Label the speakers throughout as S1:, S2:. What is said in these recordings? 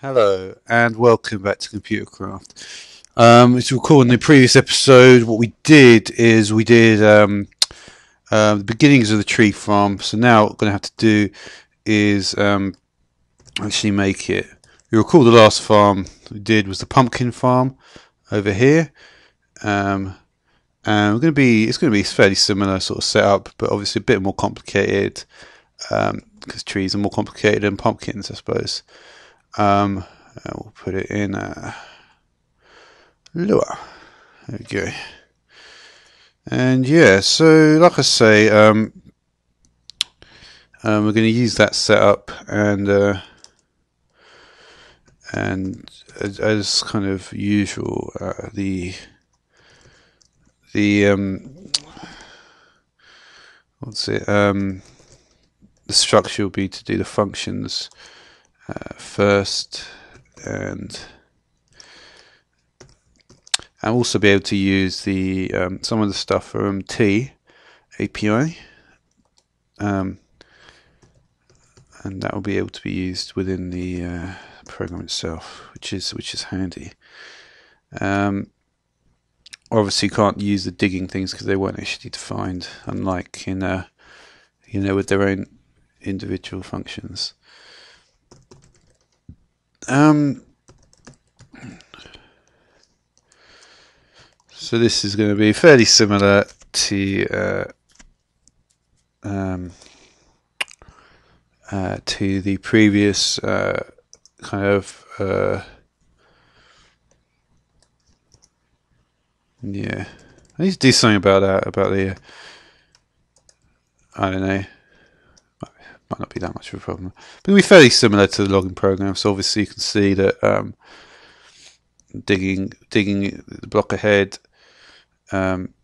S1: Hello and welcome back to ComputerCraft. As you recall in the previous episode, what we did is we did the beginnings of the tree farm. So now what we're going to have to do is actually make it. You recall the last farm we did was the pumpkin farm over here, and it's going to be fairly similar sort of setup, but obviously a bit more complicated because trees are more complicated than pumpkins, I suppose. We'll put it in Lua. There we go. And yeah, so like I say, we're going to use that setup, and as kind of usual, what's it? The structure will be to do the functions first, and also be able to use the some of the stuff from T API, and that will be able to be used within the program itself, which is handy. Obviously, you can't use the digging things because they weren't actually defined, unlike in with their own individual functions. So this is going to be fairly similar to the previous kind of yeah. I need to do something about that, about the I don't know. Might not be that much of a problem, but it'll be fairly similar to the logging program. So obviously you can see that digging the block ahead, and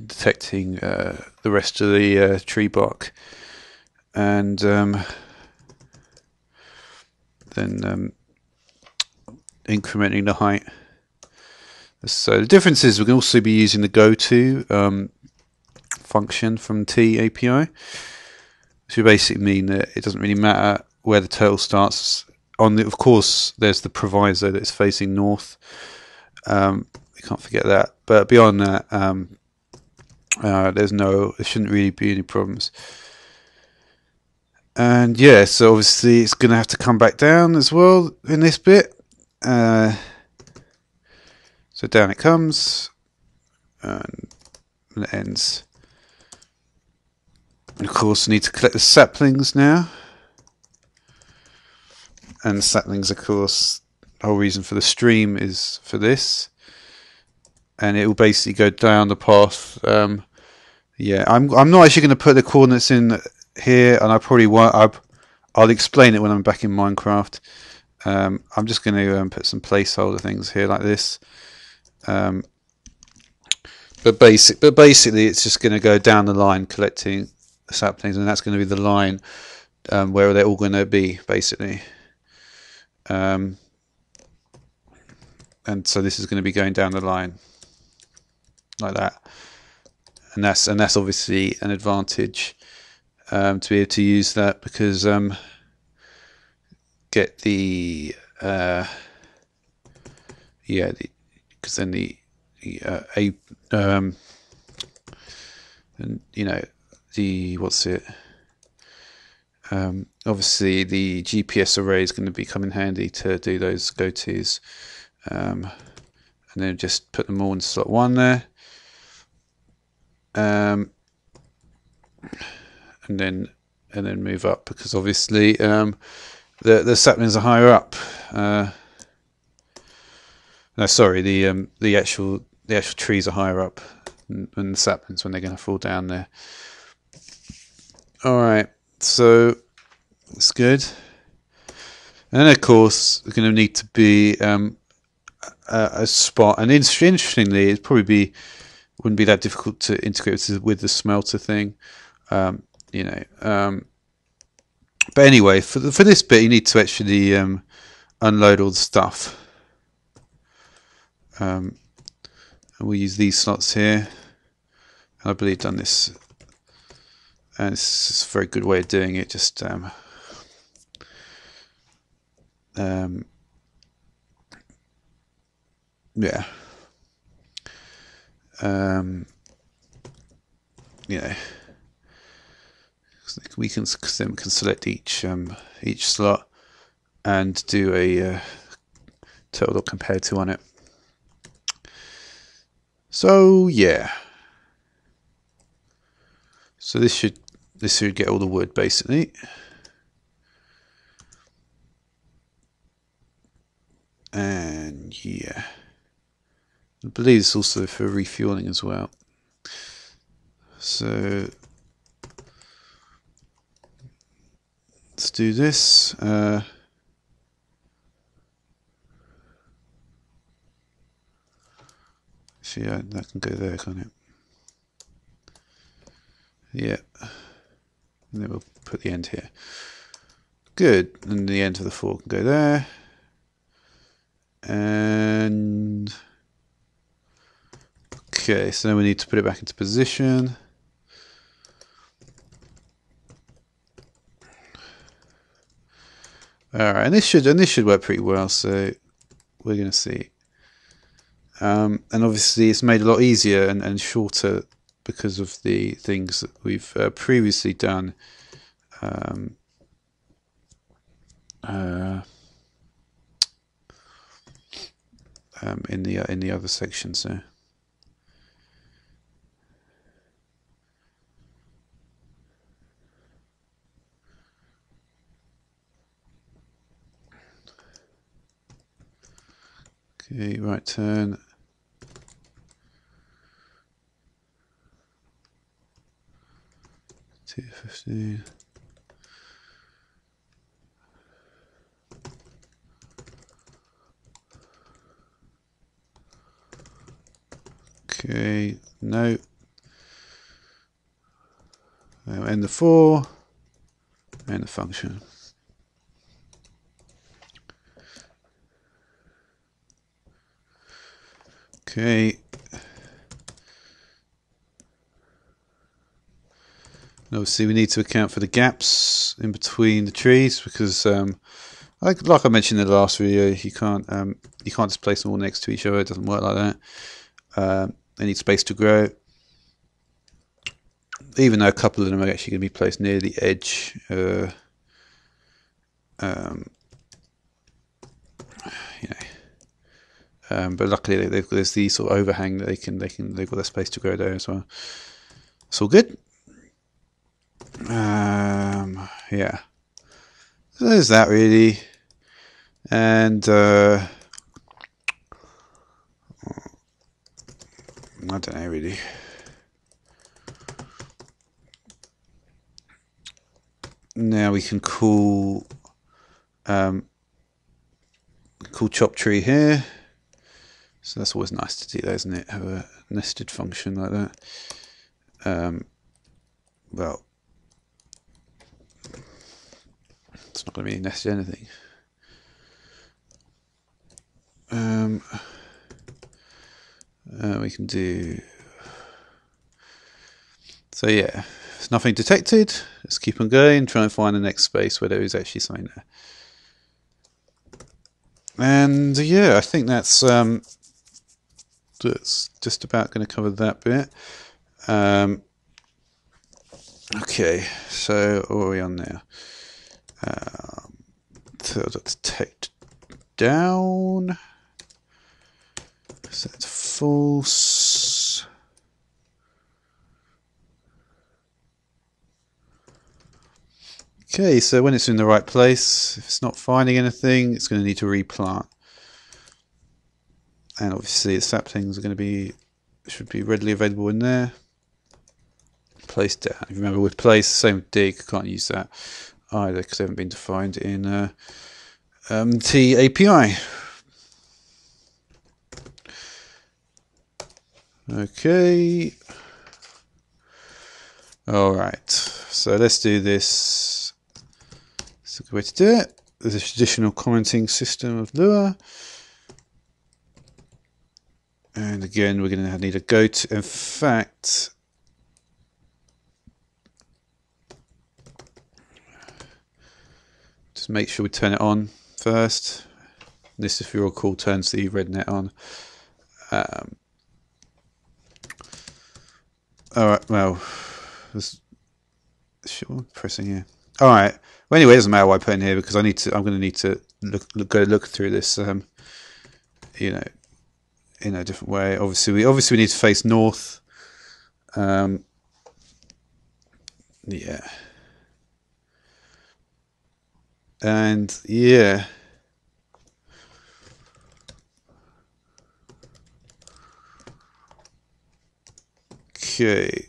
S1: detecting the rest of the tree bark, and then incrementing the height. So the difference is we can also be using the go-to function from T API, which would basically mean that it doesn't really matter where the turtle starts. Of course, there's the proviso that it's facing north. We can't forget that. But beyond that, there shouldn't really be any problems. And yeah, so obviously it's going to have to come back down as well in this bit. So down it comes, and it ends. And of course, we need to collect the saplings now. And the saplings, of course, the whole reason for the stream is for this. And it will basically go down the path. Yeah, I'm not actually going to put the coordinates in here, and I probably won't. I'll explain it when I'm back in Minecraft. I'm just going to put some placeholder things here like this. But basically, it's just going to go down the line collecting saplings, and that's going to be the line where they're all going to be, basically. And so this is going to be going down the line like that, and that's obviously an advantage to be able to use that, because get the because then and the what's it? Obviously, the GPS array is going to be come in handy to do those go-tos, and then just put them all in slot 1 there, and then move up, because obviously the saplings are higher up. No, sorry, the actual trees are higher up than the saplings when they're going to fall down there. All right, so that's good. And then of course there's going to need to be a spot, and interestingly, it wouldn't be that difficult to integrate with the smelter thing, But anyway, for this bit, you need to actually unload all the stuff. And we'll use these slots here. I believe I've done this, and it's a very good way of doing it. Just yeah, you know, we can select each slot and do a total compared to on it. So yeah, so this should get all the wood basically. And yeah, I believe it's also for refueling as well. So let's do this. See, that can go there, can't it? Yeah. And then we'll put the end here. Good. And the end of the 4 can go there. And okay, so then we need to put it back into position. Alright, and this should work pretty well, so we're gonna see. And obviously it's made a lot easier and shorter because of the things that we've previously done in the other section. So okay, right turn. T15. Okay, no. End the 4, and the function. Okay. Obviously, we need to account for the gaps in between the trees because, like I mentioned in the last video, you can't just place them all next to each other. It doesn't work like that. They need space to grow. Even though a couple of them are actually going to be placed near the edge, you know. But luckily, there's the sort of overhang that they've got the space to grow there as well. It's all good. Yeah. So there's that really, and I don't know really. Now we can call chop tree here. So that's always nice to do, isn't it? Have a nested function like that. Well, it's not going to be nested anything. We can do. So yeah, there's nothing detected. Let's keep on going. Try and find the next space where there is actually something there. And yeah, I think that's just about going to cover that bit. Okay, so what are we on now? So that's detect down. Set to false. Okay, so when it's in the right place, if it's not finding anything, it's going to need to replant. And obviously the saplings are going to be, should be readily available in there. Place down. If you remember with place, same with dig, can't use that either because they haven't been defined in T API. Okay. Alright, so let's do this. That's a good way to do it. There's a traditional commenting system of Lua. And again, we're going to need a goat. In fact, just make sure we turn it on first. This, if you recall, turns the red net on. Alright, well, sure, pressing here. Alright, well, anyway, it doesn't matter what I put in here because I'm going to need to look through this, you know, in a different way. Obviously we need to face north. Yeah. And yeah. Okay.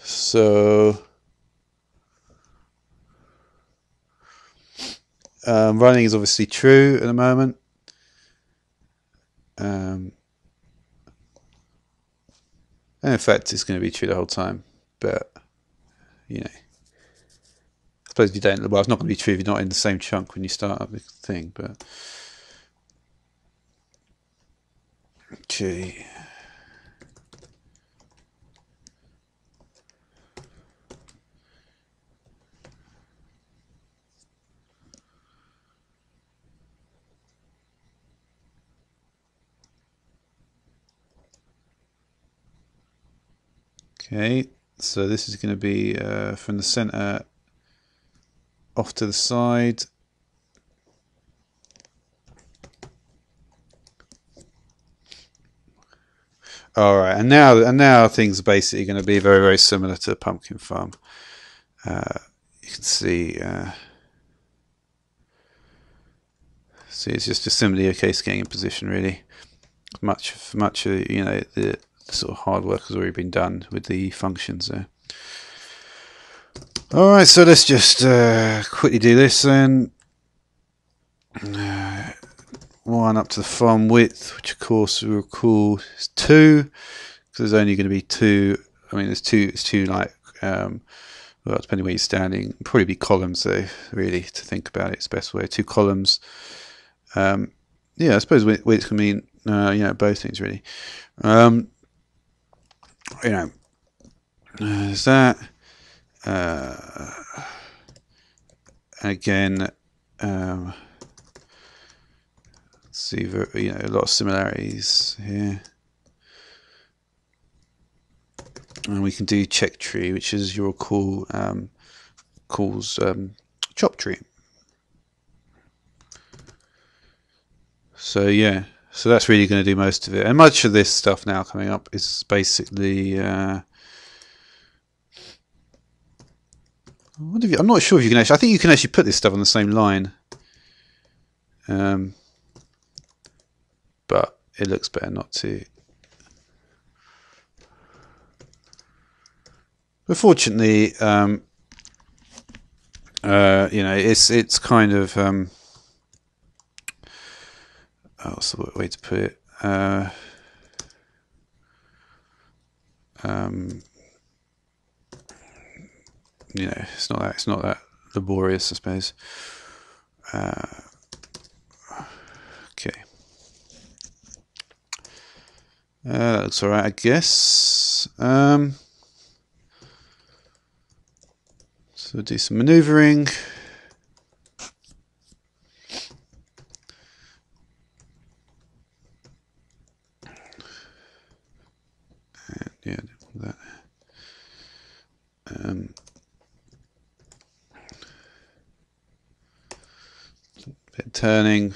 S1: So running is obviously true at the moment. And in fact, it's going to be true the whole time. But you know, I suppose if you don't, well, it's not going to be true if you're not in the same chunk when you start up the thing. But okay. Okay, so this is going to be from the center off to the side. All right, and now things are basically going to be very, very similar to Pumpkin Farm. You can see it's just simply a case of getting in position, really. Much you know, the sort of hard work has already been done with the functions there. All right, so let's just quickly do this then. One up to the farm width, which of course we will call is 2, because there's only going to be 2. I mean, it's two like well, depending where you're standing, probably be columns though. Really, to think about it, it's the best way. 2 columns. Yeah, I suppose width can mean you know, both things really. You know, there's that. Again, see, you know, a lot of similarities here. And we can do check tree, which is your calls chop tree. So yeah, so that's really going to do most of it. And much of this stuff now coming up is basically I'm not sure if you can actually. I think you can actually put this stuff on the same line, but it looks better not to. But fortunately, you know, it's kind of what's the way to put it? You know, it's not that laborious, I suppose. Okay, that looks alright, I guess. So we'll do some maneuvering. And yeah, that. Bit of turning,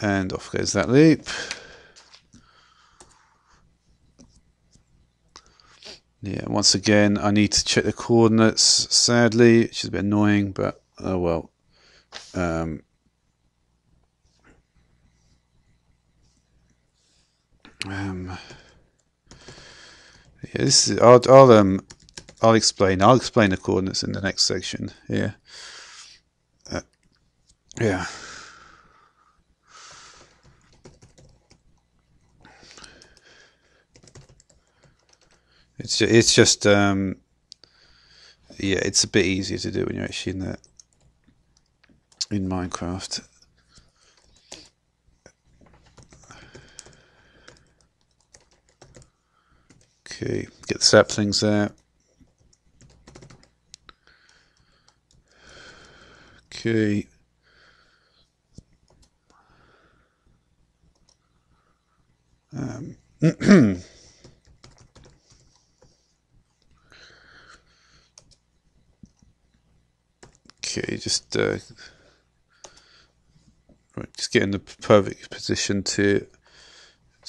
S1: and off goes that loop. Yeah, once again, I need to check the coordinates, sadly, which is a bit annoying, but oh well. Yeah, this is, I'll explain the coordinates in the next section. Yeah. Yeah. It's just yeah, it's a bit easier to do when you're actually in Minecraft. Okay, get the saplings there. Okay. Okay, just get in the perfect position to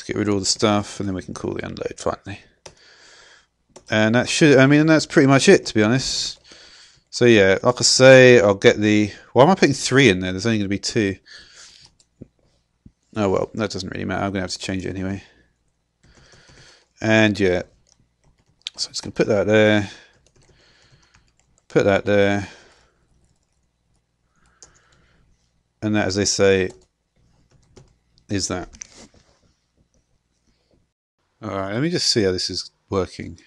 S1: get rid of all the stuff, and then we can call the unload finally. And that should, I mean, that's pretty much it, to be honest. So yeah, like I say, I'll get the. Why am I putting 3 in there? There's only going to be 2. Oh well, that doesn't really matter. I'm going to have to change it anyway. And yeah, so I'm just going to put that there. Put that there. And that, as they say, is that. Alright, let me just see how this is working.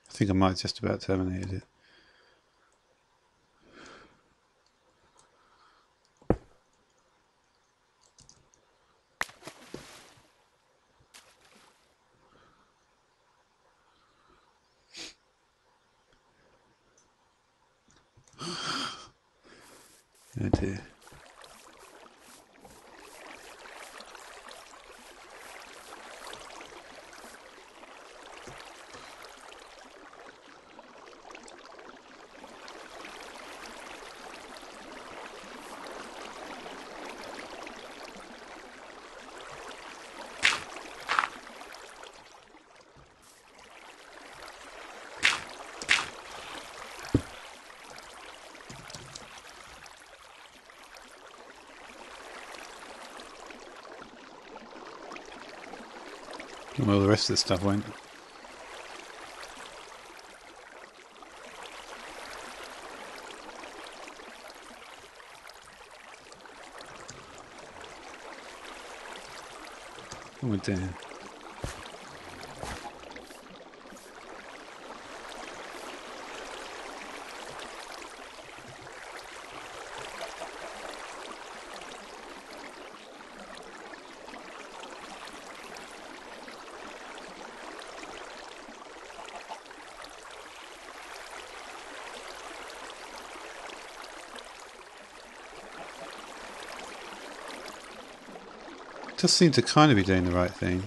S1: I think I might have just about terminated it. Oh dear. Well, the rest of the stuff won't. Oh dear. Does seem to kind of be doing the right thing.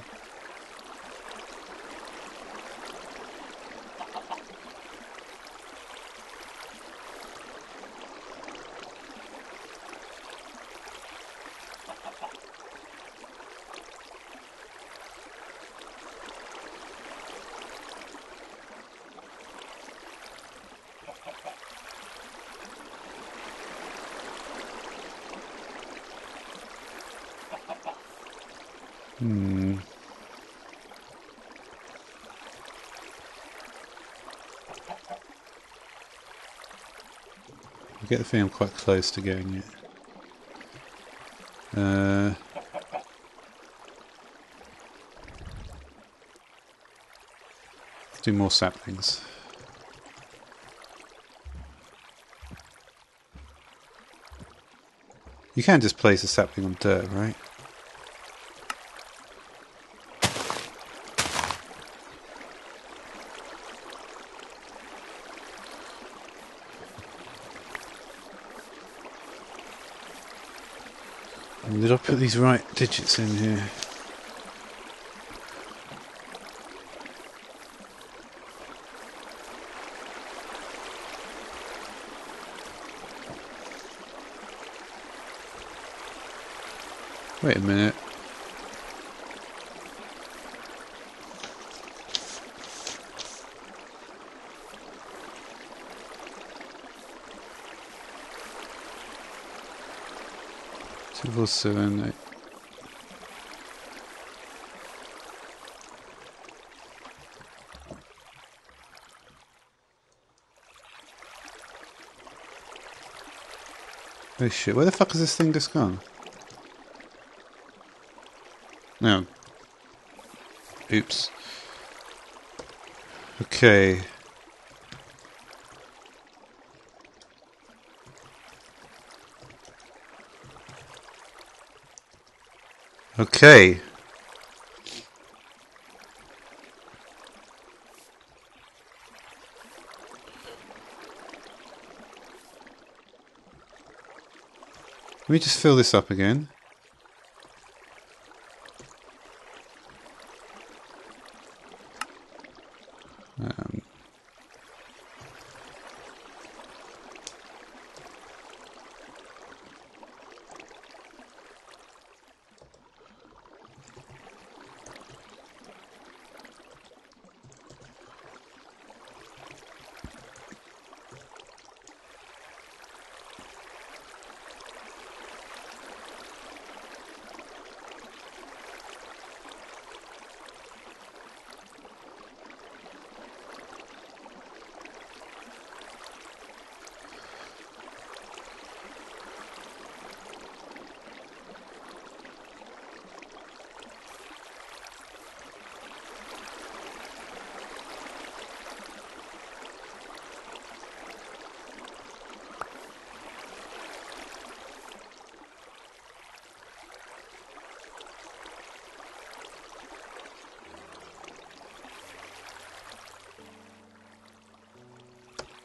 S1: I get the feeling I'm quite close to getting it. Let's do more saplings. You can just place a sapling on dirt, right? And did I put these right digits in here? Wait a minute. Two, 4, 7, 8. Oh shit, where the fuck has this thing just gone? No. Oops. Okay. Okay. Let me just fill this up again.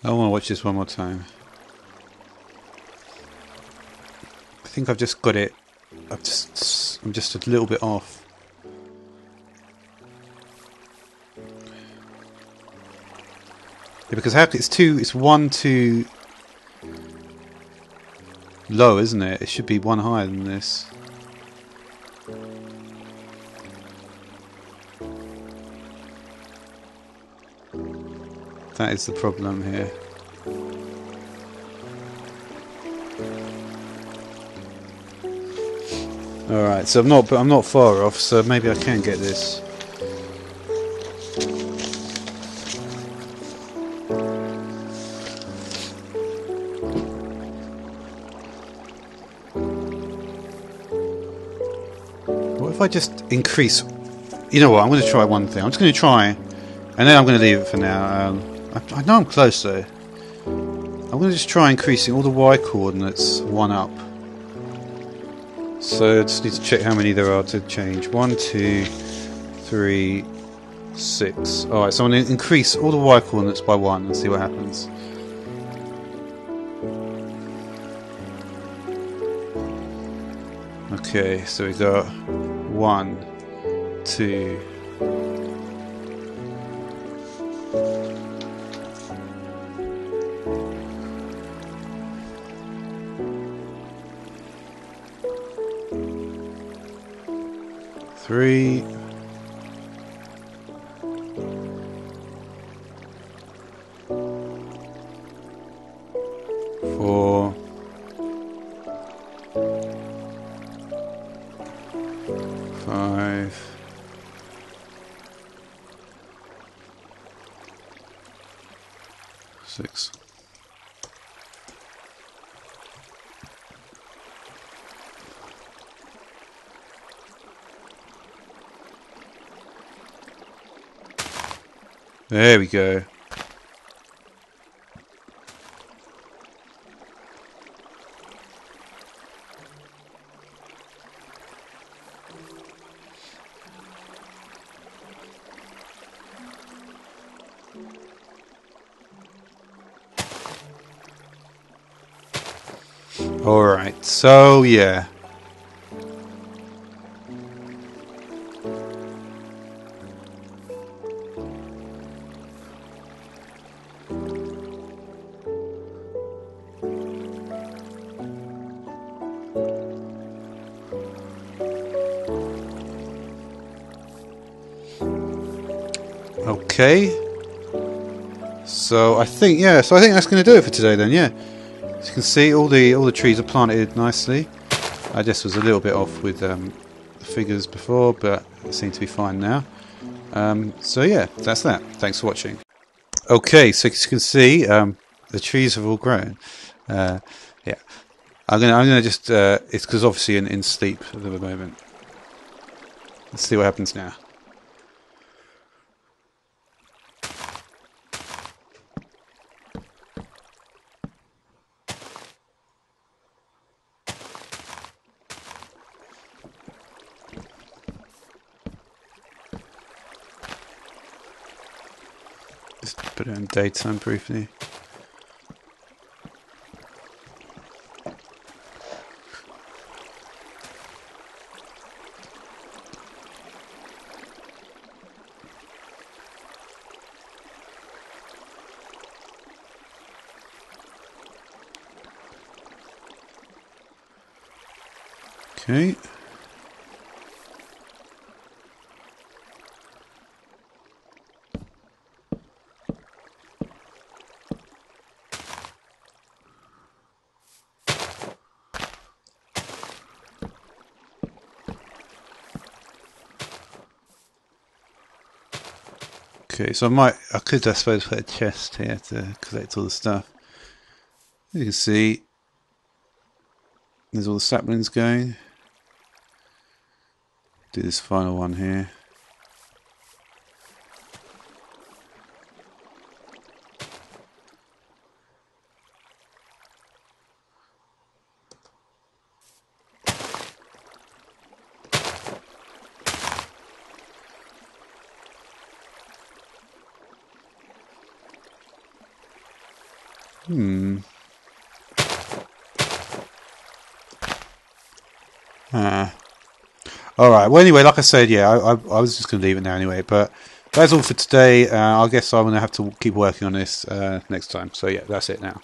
S1: I want to watch this one more time. I think I've just got it. I'm just a little bit off. Yeah, because it's one too low, isn't it? It should be one higher than this. That is the problem here. Alright, so I'm not far off, so maybe I can get this. What if I just increase? You know what, I'm going to try one thing. I'm just going to try, and then I'm going to leave it for now. I know I'm close though. I'm going to just try increasing all the Y coordinates one up. So I just need to check how many there are to change. 1, 2, 3, 6. Alright, so I'm going to increase all the Y coordinates by 1 and see what happens. Okay, so we got 1, 2. Three, 4, 5, 6. There we go. Alright, so yeah. Okay. So I think that's going to do it for today then. Yeah. As you can see, all the trees are planted nicely. I just was a little bit off with the figures before, but it seems to be fine now. So yeah, that's that. Thanks for watching. Okay, so as you can see, the trees have all grown. Yeah, I'm gonna just it's because obviously in sleep at the moment. Let's see what happens now. Just put it in daytime briefly. Okay. Okay, so I could, I suppose, put a chest here to collect all the stuff. You can see there's all the saplings going. Do this final one here. Alright, well anyway, like I said, yeah, I was just going to leave it now anyway, but that's all for today. I guess I'm going to have to keep working on this next time. So yeah, that's it now.